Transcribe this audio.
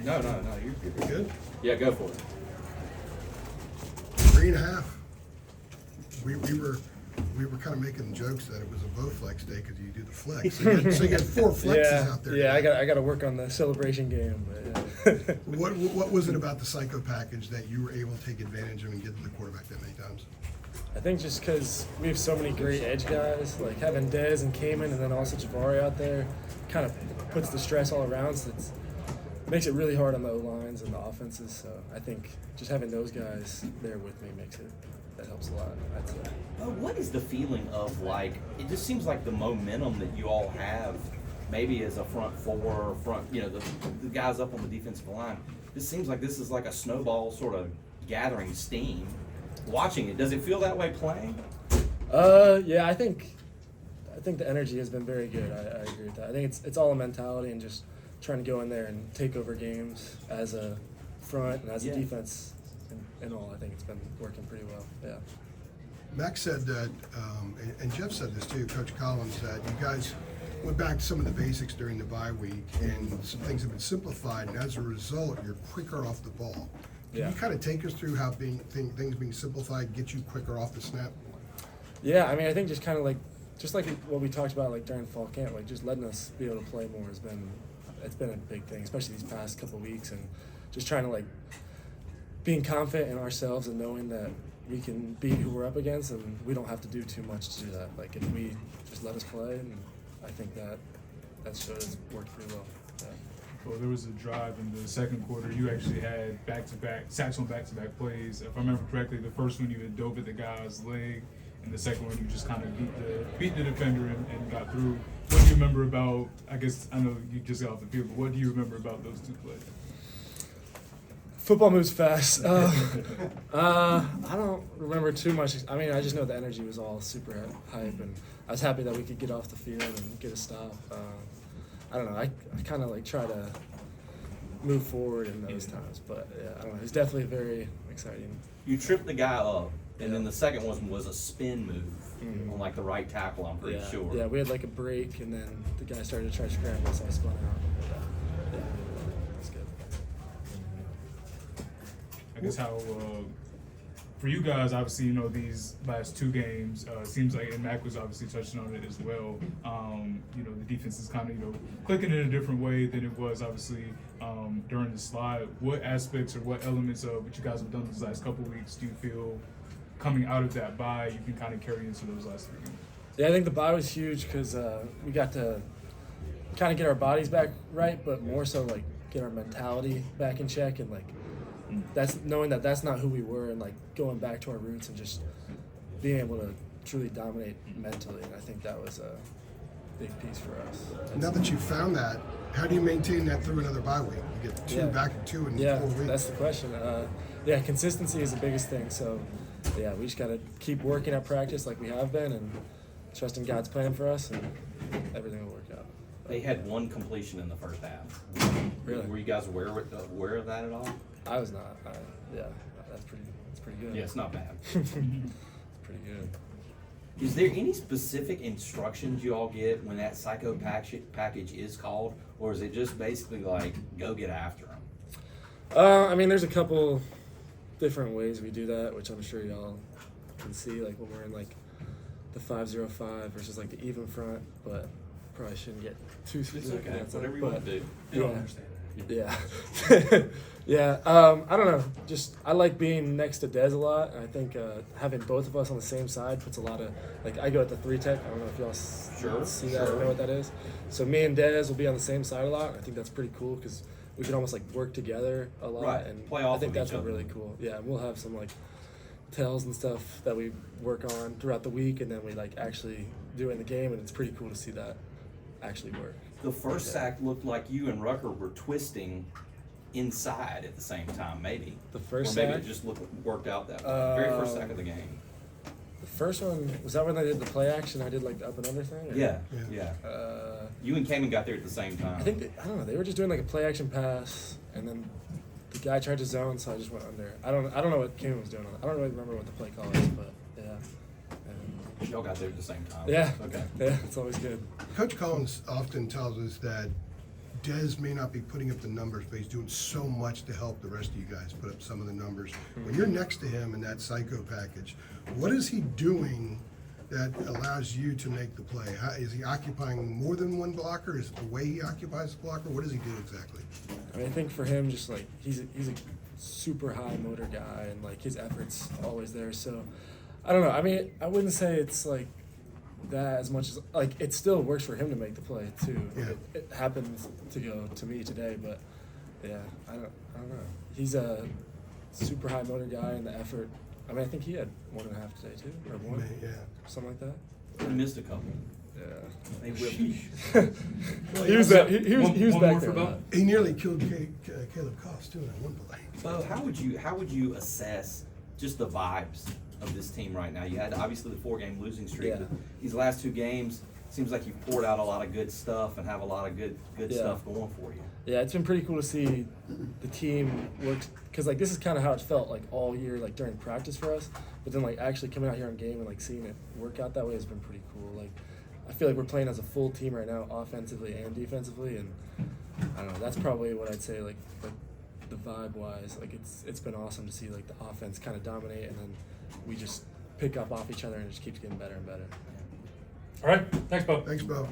No, you're good. Good? Yeah, go for it. 3.5. We were kind of making jokes that it was a Beau flex day because you do the flex. So you get 4 flexes out there. Yeah, I got to work on the celebration game. But yeah. What was it about the psycho package that you were able to take advantage of and get to the quarterback that many times? I think just because we have so many great edge guys, like having Dez and Kamen and then also Jabari out there, kind of puts the stress all around. So it makes it really hard on the O-lines and the offenses. So I think just having those guys there with me that helps a lot, I'd say. What is the feeling of, like, it just seems like the momentum that you all have, maybe as a front four, the guys up on the defensive line, this seems like this is like a snowball sort of gathering steam. Watching it, does it feel that way playing? Yeah, I think the energy has been very good. I agree with that. I think it's all a mentality and just trying to go in there and take over games as a front and as a defense and all. I think it's been working pretty well. Yeah. Max said that, and Jeff said this too, Coach Collins, that you guys went back to some of the basics during the bye week and some things have been simplified, and as a result, you're quicker off the ball. Can you kind of take us through how things being simplified get you quicker off the snap? Yeah, I mean, I think just kind of like what we talked about like during fall camp, like just letting us be able to play more it's been a big thing, especially these past couple of weeks, and just trying to like being confident in ourselves and knowing that we can beat who we're up against and we don't have to do too much to do that. Like if we just let us play, and I think that shows worked pretty well. Yeah. Well, there was a drive in the second quarter. You actually had back-to-back sacks on back-to-back plays. If I remember correctly, the first one you had dove at the guy's leg, and the second one you just kind of beat the defender and got through. What do you remember about? I guess I know you just got off the field, but what do you remember about those 2 plays? Football moves fast. I don't remember too much. I mean, I just know the energy was all super hype, and I was happy that we could get off the field and get a stop. I don't know. I kind of like try to move forward in those times, but yeah, I don't know. It's definitely very exciting. You tripped the guy up, and then the second one was a spin move on like the right tackle. I'm pretty sure. Yeah, we had like a break, and then the guy started to try to scramble, so I spun out. Yeah, that's good. I guess how for you guys, obviously, these last 2 games, seems like, and Mac was obviously touching on it as well, the defense is kind of, clicking in a different way than it was, obviously, during the slide. What aspects or what elements of what you guys have done these last couple of weeks do you feel coming out of that bye you can kind of carry into those last 3 games? Yeah, I think the bye was huge because we got to kind of get our bodies back right, but more so, like, get our mentality back in check and, like, that's knowing that that's not who we were and like going back to our roots and just being able to truly dominate mentally, and I think that was a big piece for us. Now that you found that, how do you maintain that through another bye week? You get 2 back and 2 in 4 weeks. That's the question. Consistency is the biggest thing. So we just got to keep working at practice like we have been and trusting God's plan for us, and everything will work out. They had 1 completion in the first half. Really? Were you guys aware of that at all? I was not. That's pretty good. Yeah, it's not bad. It's pretty good. Is there any specific instructions you all get when that psycho package is called, or is it just basically like go get after them? I mean, there's a couple different ways we do that, which I'm sure y'all can see, like when we're in like the 5-0-5 versus like the even front, but probably shouldn't get too specific. It's okay. Whatever you want to do. You don't understand. Yeah. I don't know. Just I like being next to Dez a lot. And I think having both of us on the same side puts a lot of like. I go at the 3 tech. I don't know if y'all see that or know what that is. So me and Dez will be on the same side a lot. I think that's pretty cool because we can almost like work together a lot. Right. And play off I think of that's each other. really cool. Yeah, and we'll have some like tells and stuff that we work on throughout the week, and then we like actually do it in the game, and it's pretty cool to see that actually work. The first sack looked like you and Rucker were twisting inside at the same time, maybe. The first or maybe sack? it just worked out that way. Very first sack of the game. The first one, was that when I did the play action? I did like the up and under thing? Or? Yeah. You and Kamen got there at the same time. I think, I don't know, they were just doing like a play action pass, and then the guy tried to zone, so I just went under. I don't know what Kamen was doing. I don't really remember what the play call is, but yeah. Y'all got there at the same time. Yeah. Okay. Yeah, it's always good. Coach Collins often tells us that Dez may not be putting up the numbers, but he's doing so much to help the rest of you guys put up some of the numbers. When you're next to him in that psycho package, what is he doing that allows you to make the play? Is he occupying more than one blocker? Is it the way he occupies the blocker? What does he do exactly? I mean, I think for him, just like he's a super high motor guy, and like his effort's always there. So I don't know. I mean, I wouldn't say it's like that as much as like it still works for him to make the play too. Yeah. It happens to go to me today, but yeah, I don't know. He's a super high motor guy, and the effort. I mean, I think he had 1.5 today too, or one, Yeah. something like that. He missed a couple. Yeah. They whipped. He was back more there. for a Beau? lot. He nearly killed Caleb Koss too in that one play. Bo, how would you assess just the vibes of this team right now? You had obviously the 4-game losing streak. Yeah. But these last 2 games, seems like you've poured out a lot of good stuff and have a lot of good Yeah. stuff going for you. Yeah, it's been pretty cool to see the team work, because like this is kind of how it felt like all year, like during practice for us. But then like actually coming out here on game and like seeing it work out that way has been pretty cool. Like I feel like we're playing as a full team right now, offensively and defensively, and I don't know. That's probably what I'd say. Like the vibe wise, like it's been awesome to see like the offense kind of dominate, and then we just pick up off each other and it just keeps getting better and better. All right, thanks, Beau. Thanks, Bo.